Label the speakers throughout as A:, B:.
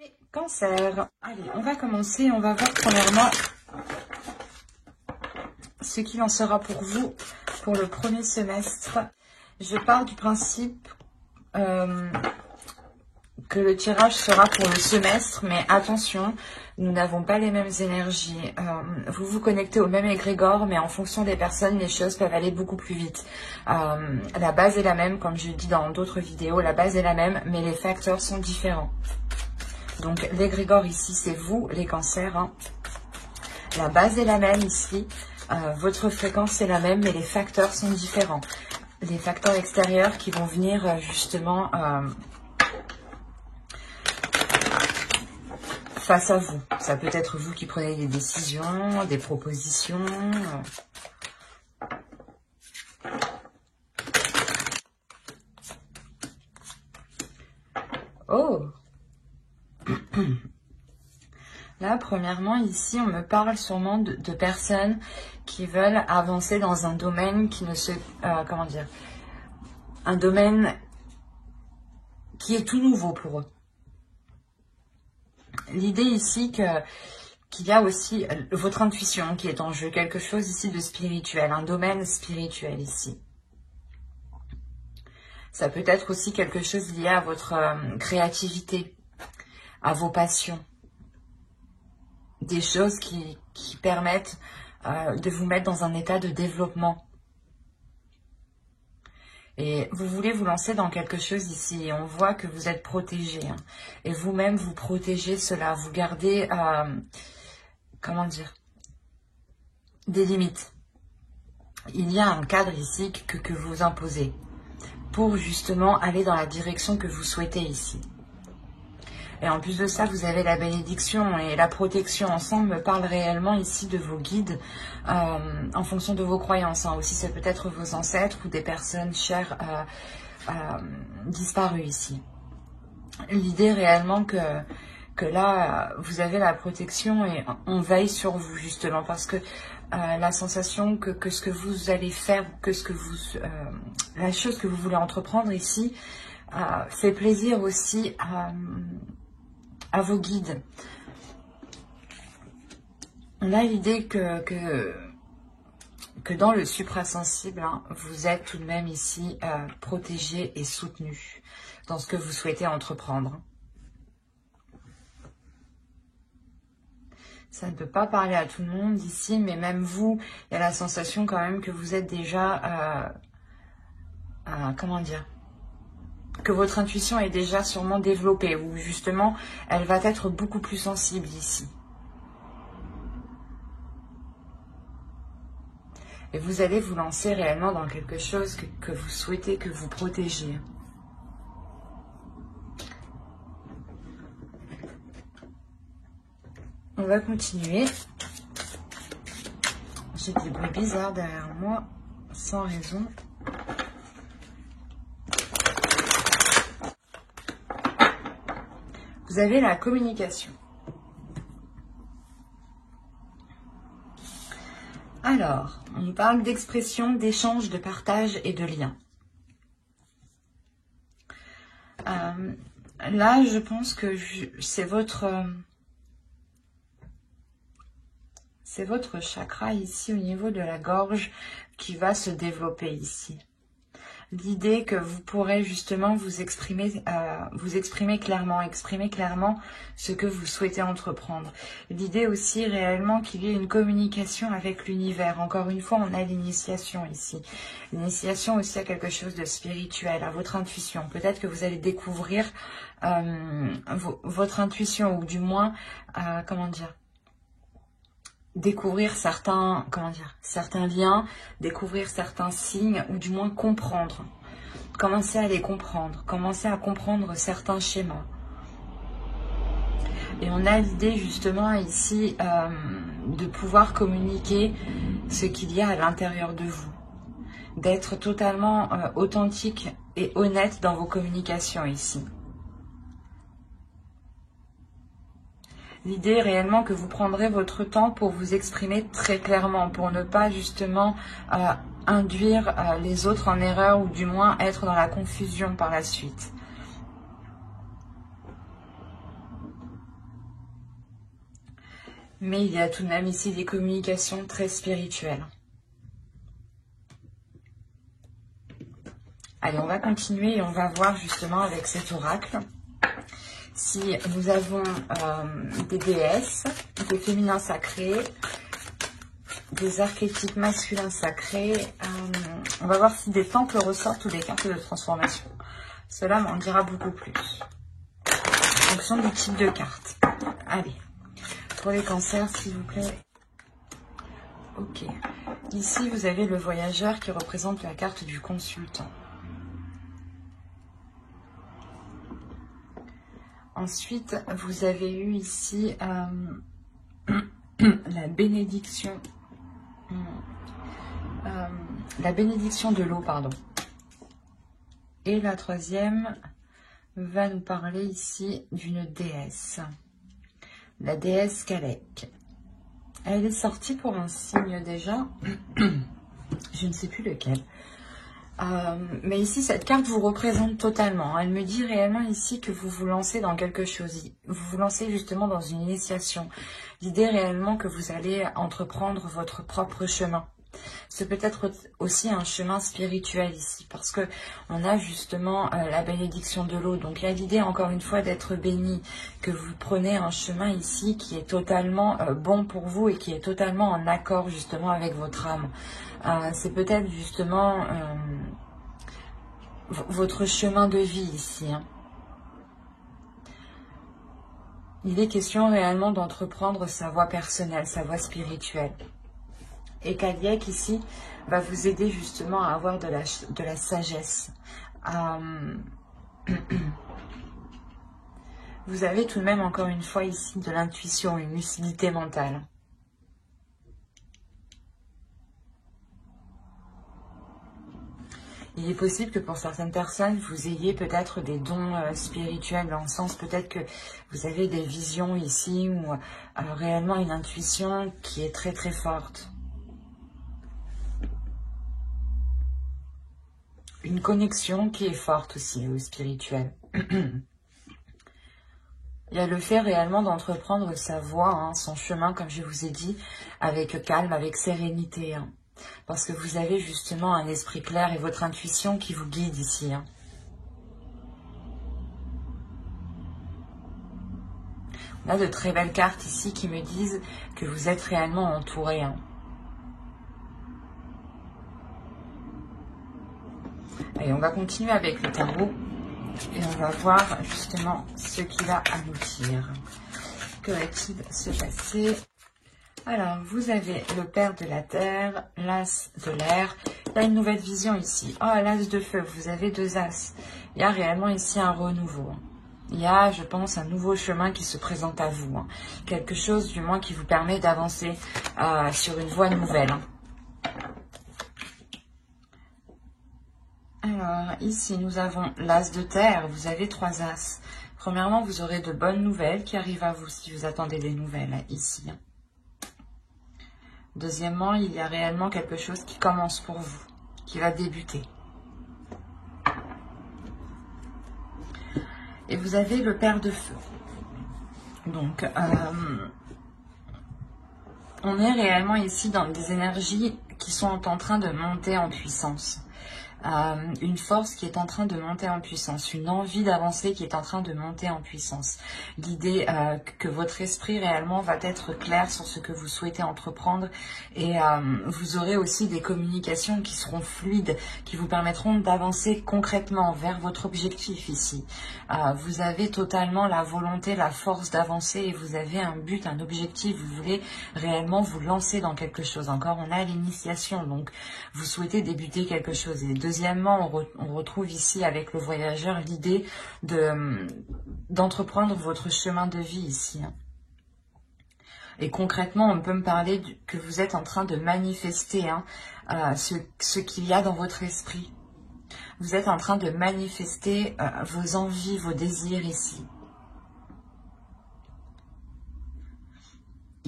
A: Les cancers. Allez, on va commencer. On va voir premièrement ce qu'il en sera pour vous pour le premier semestre. Je pars du principe que le tirage sera pour le semestre, mais attention, nous n'avons pas les mêmes énergies. Vous vous connectez au même égrégore, mais en fonction des personnes, les choses peuvent aller beaucoup plus vite. La base est la même, comme je l'ai dit dans d'autres vidéos, la base est la même, mais les facteurs sont différents. Donc l'égrégore ici, c'est vous, les cancers. Hein. La base est la même ici, votre fréquence est la même, mais les facteurs sont différents. Les facteurs extérieurs qui vont venir justement face à vous. Ça peut être vous qui prenez des décisions, des propositions. Oh! Là, premièrement, ici, on me parle sûrement de personnes qui veulent avancer dans un domaine qui ne se... comment dire? Un domaine qui est tout nouveau pour eux. L'idée ici qu'il y a aussi votre intuition qui est en jeu, quelque chose ici de spirituel, un domaine spirituel ici. Ça peut être aussi quelque chose lié à votre créativité, à vos passions. Des choses qui permettent de vous mettre dans un état de développement. Et vous voulez vous lancer dans quelque chose ici. Et on voit que vous êtes protégé. Hein, et vous-même, vous protégez cela. Vous gardez, comment dire, des limites. Il y a un cadre ici que vous imposez pour justement aller dans la direction que vous souhaitez ici. Et en plus de ça, vous avez la bénédiction et la protection. Ensemble me parle réellement ici de vos guides en fonction de vos croyances. Hein. Aussi, ça peut être vos ancêtres ou des personnes chères disparues ici. L'idée réellement que là, vous avez la protection et on veille sur vous justement parce que la sensation que ce que vous allez faire, que ce que vous, la chose que vous voulez entreprendre ici, fait plaisir aussi à vos guides. On a l'idée que dans le suprasensible, hein, vous êtes tout de même ici protégé et soutenu dans ce que vous souhaitez entreprendre. Ça ne peut pas parler à tout le monde ici, mais même vous, il y a la sensation quand même que vous êtes déjà, comment dire, que votre intuition est déjà sûrement développée, ou justement, elle va être beaucoup plus sensible ici. Et vous allez vous lancer réellement dans quelque chose que vous souhaitez, que vous protégez. On va continuer. J'ai des bruits bizarres derrière moi, sans raison. Vous avez la communication. Alors, on parle d'expression, d'échange, de partage et de lien. Là, je pense que c'est votre chakra ici au niveau de la gorge qui va se développer ici. L'idée que vous pourrez justement vous exprimer clairement ce que vous souhaitez entreprendre. L'idée aussi réellement qu'il y ait une communication avec l'univers. Encore une fois, on a l'initiation ici. L'initiation aussi à quelque chose de spirituel, à votre intuition. Peut-être que vous allez découvrir votre intuition, ou du moins, comment dire, découvrir certains liens, découvrir certains signes, ou du moins comprendre. Commencer à les comprendre, commencer à comprendre certains schémas. Et on a l'idée justement ici de pouvoir communiquer ce qu'il y a à l'intérieur de vous. D'être totalement authentique et honnête dans vos communications ici. L'idée est réellement que vous prendrez votre temps pour vous exprimer très clairement, pour ne pas justement induire les autres en erreur, ou du moins être dans la confusion par la suite. Mais il y a tout de même ici des communications très spirituelles. Allez, on va continuer et on va voir justement avec cet oracle si nous avons des déesses, des féminins sacrés, des archétypes masculins sacrés. On va voir si des temples ressortent ou des cartes de transformation. Cela m'en dira beaucoup plus. En fonction du type de carte. Allez, pour les cancers, s'il vous plaît. Ok. Ici, vous avez le voyageur qui représente la carte du consultant. Ensuite, vous avez eu ici la bénédiction de l'eau, pardon. Et la troisième va nous parler ici d'une déesse. La déesse Kalek. Elle est sortie pour un signe déjà. Je ne sais plus lequel. Mais ici, cette carte vous représente totalement. Elle me dit réellement ici que vous vous lancez dans quelque chose. Vous vous lancez justement dans une initiation. L'idée réellement que vous allez entreprendre votre propre chemin. C'est peut-être aussi un chemin spirituel ici, parce que on a justement la bénédiction de l'eau. Donc il y a l'idée encore une fois d'être béni, que vous prenez un chemin ici qui est totalement bon pour vous et qui est totalement en accord justement avec votre âme. C'est peut-être justement votre chemin de vie ici. Hein. Il est question réellement d'entreprendre sa voie personnelle, sa voie spirituelle. Et Kalek ici va vous aider justement à avoir de la sagesse. Vous avez tout de même encore une fois ici de l'intuition, une lucidité mentale. Il est possible que pour certaines personnes, vous ayez peut-être des dons spirituels, dans le sens peut-être que vous avez des visions ici ou réellement une intuition qui est très très forte. Une connexion qui est forte aussi au spirituel. Il y a le fait réellement d'entreprendre sa voie, hein, son chemin, comme je vous ai dit, avec calme, avec sérénité. Hein, parce que vous avez justement un esprit clair et votre intuition qui vous guide ici. Hein. On a de très belles cartes ici qui me disent que vous êtes réellement entouré. Hein. Allez, on va continuer avec le tarot et on va voir justement ce qu'il a à nous dire. Que va-t-il se passer? Alors, vous avez le père de la terre, l'as de l'air. Il y a une nouvelle vision ici. Oh, l'as de feu, vous avez deux as. Il y a réellement ici un renouveau. Il y a, je pense, un nouveau chemin qui se présente à vous. Hein. Quelque chose, du moins, qui vous permet d'avancer sur une voie nouvelle. Hein. Alors, ici, nous avons l'as de terre. Vous avez trois as. Premièrement, vous aurez de bonnes nouvelles qui arrivent à vous si vous attendez des nouvelles ici. Deuxièmement, il y a réellement quelque chose qui commence pour vous, qui va débuter. Et vous avez le père de feu. Donc, on est réellement ici dans des énergies qui sont en train de monter en puissance. Une force qui est en train de monter en puissance, une envie d'avancer qui est en train de monter en puissance. L'idée que votre esprit réellement va être clair sur ce que vous souhaitez entreprendre et vous aurez aussi des communications qui seront fluides, qui vous permettront d'avancer concrètement vers votre objectif ici. Vous avez totalement la volonté, la force d'avancer et vous avez un but, un objectif, vous voulez réellement vous lancer dans quelque chose. Encore, on a l'initiation, donc vous souhaitez débuter quelque chose. Et deuxièmement, on retrouve ici avec le voyageur l'idée d'entreprendre votre chemin de vie ici. Et concrètement, on peut me parler que vous êtes en train de manifester ce qu'il y a dans votre esprit. Vous êtes en train de manifester vos envies, vos désirs ici.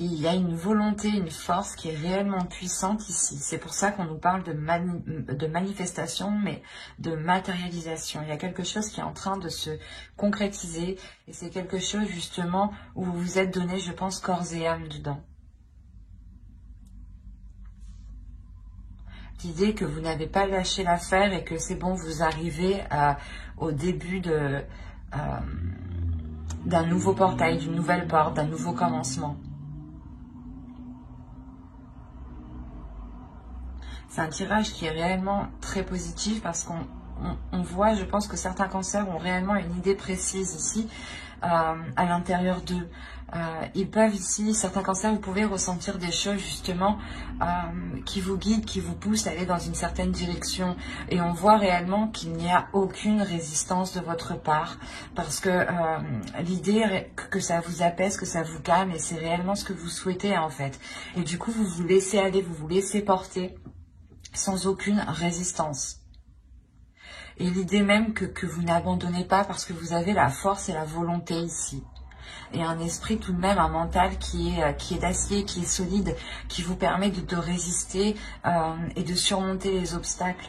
A: il y a une volonté, une force qui est réellement puissante ici. C'est pour ça qu'on nous parle de manifestation, mais de matérialisation. Il y a quelque chose qui est en train de se concrétiser et c'est quelque chose justement où vous vous êtes donné, je pense, corps et âme dedans. L'idée que vous n'avez pas lâché l'affaire et que c'est bon, vous arrivez au début d'un nouveau portail, d'une nouvelle porte, d'un nouveau commencement. C'est un tirage qui est réellement très positif parce qu'on voit, je pense que certains cancers ont réellement une idée précise ici à l'intérieur d'eux. Ils peuvent ici, certains cancers, vous pouvez ressentir des choses justement qui vous guident, qui vous poussent à aller dans une certaine direction. Et on voit réellement qu'il n'y a aucune résistance de votre part parce que l'idée que ça vous apaise, que ça vous calme et c'est réellement ce que vous souhaitez en fait. Et du coup, vous vous laissez aller, vous vous laissez porter sans aucune résistance. Et l'idée même que vous n'abandonnez pas parce que vous avez la force et la volonté ici. Et un esprit tout de même, un mental qui est d'acier, qui est solide, qui vous permet de résister et de surmonter les obstacles.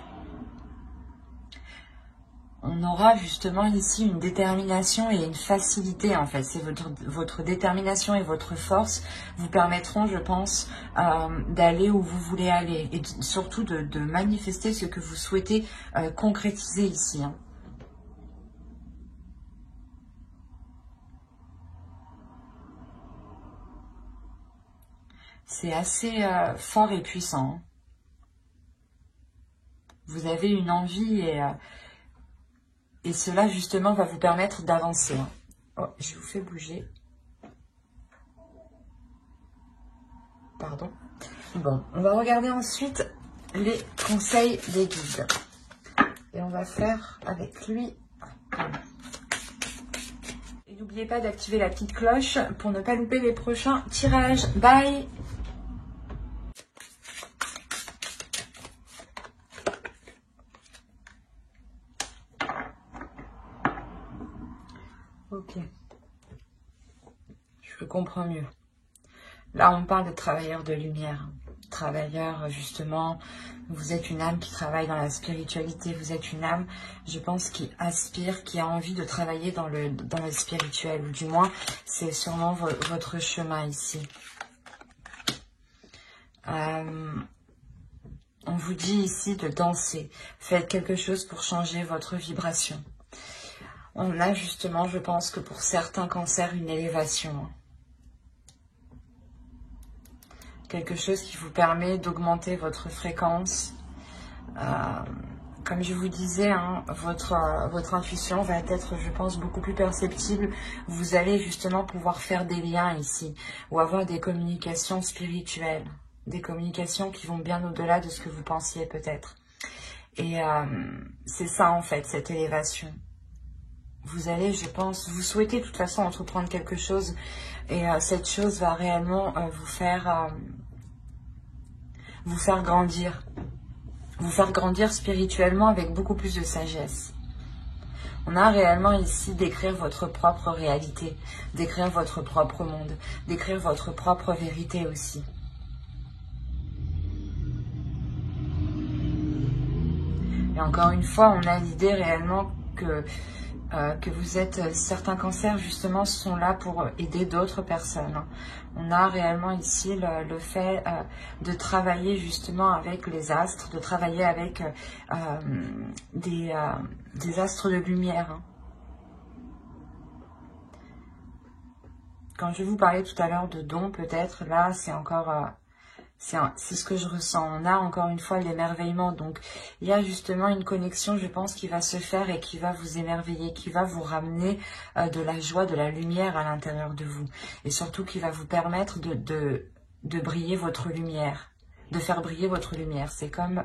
A: On aura justement ici une détermination et une facilité en fait. C'est votre détermination et votre force vous permettront, je pense, d'aller où vous voulez aller. Et surtout de manifester ce que vous souhaitez concrétiser ici. Hein. C'est assez fort et puissant. Hein. Vous avez une envie et cela, justement, va vous permettre d'avancer. Hein. Oh, je vous fais bouger. Pardon. Bon, on va regarder ensuite les conseils des guides. Et on va faire avec lui. Et n'oubliez pas d'activer la petite cloche pour ne pas louper les prochains tirages. Bye! Ok, je comprends mieux. Là, on parle de travailleurs de lumière. Travailleurs, justement, vous êtes une âme qui travaille dans la spiritualité. Vous êtes une âme, je pense, qui aspire, qui a envie de travailler dans le spirituel. Ou du moins, c'est sûrement votre chemin ici. On vous dit ici de danser. Faites quelque chose pour changer votre vibration. On a justement, je pense que pour certains cancers, une élévation. Quelque chose qui vous permet d'augmenter votre fréquence. Comme je vous disais, hein, votre intuition va être, je pense, beaucoup plus perceptible. Vous allez justement pouvoir faire des liens ici, ou avoir des communications spirituelles, des communications qui vont bien au-delà de ce que vous pensiez peut-être. Et c'est ça en fait, cette élévation. Vous allez, je pense, vous souhaitez de toute façon entreprendre quelque chose et cette chose va réellement vous faire grandir. Vous faire grandir spirituellement avec beaucoup plus de sagesse. On a réellement ici d'écrire votre propre réalité, d'écrire votre propre monde, d'écrire votre propre vérité aussi. Et encore une fois, on a l'idée réellement que vous êtes, certains cancers justement sont là pour aider d'autres personnes. On a réellement ici le fait de travailler justement avec les astres, de travailler avec des astres de lumière. Quand je vous parlais tout à l'heure de dons, peut-être, là c'est encore... c'est ce que je ressens. On a encore une fois l'émerveillement. Donc, il y a justement une connexion, je pense, qui va se faire et qui va vous émerveiller, qui va vous ramener de la joie, de la lumière à l'intérieur de vous. Et surtout, qui va vous permettre de briller votre lumière, de faire briller votre lumière. C'est comme...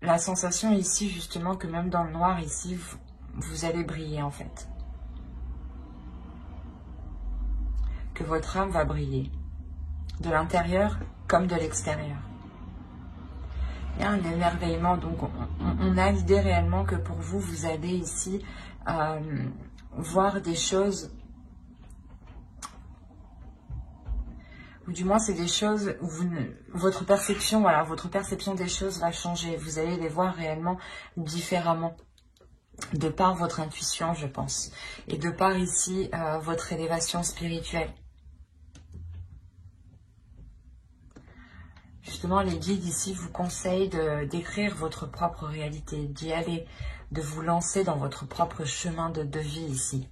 A: la sensation ici, justement, que même dans le noir, ici, vous allez briller, en fait. Que votre âme va briller, de l'intérieur comme de l'extérieur. Il y a un émerveillement, donc on a l'idée réellement que pour vous, vous allez ici voir des choses, ou du moins c'est des choses où votre perception, voilà, votre perception des choses va changer. Vous allez les voir réellement différemment, de par votre intuition, je pense, et de par ici votre élévation spirituelle. Justement, les guides ici vous conseillent d'écrire votre propre réalité, d'y aller, de vous lancer dans votre propre chemin de vie ici.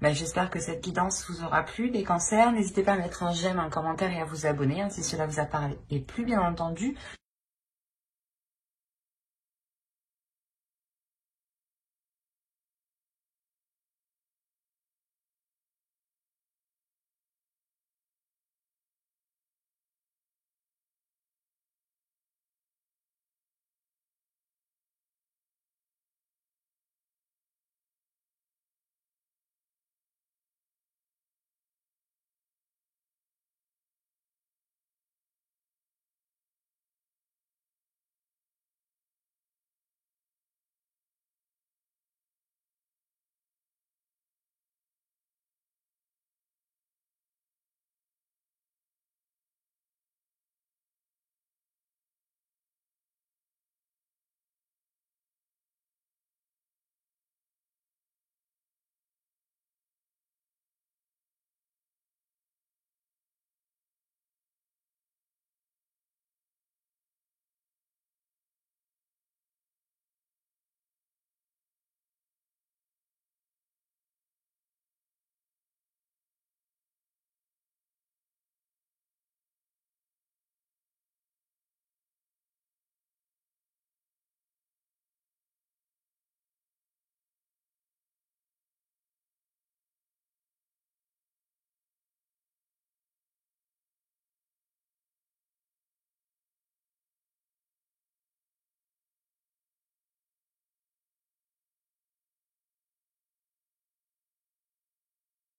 A: Ben, j'espère que cette guidance vous aura plu, les cancers. N'hésitez pas à mettre un j'aime, un commentaire et à vous abonner si cela vous a parlé. Et plus bien entendu,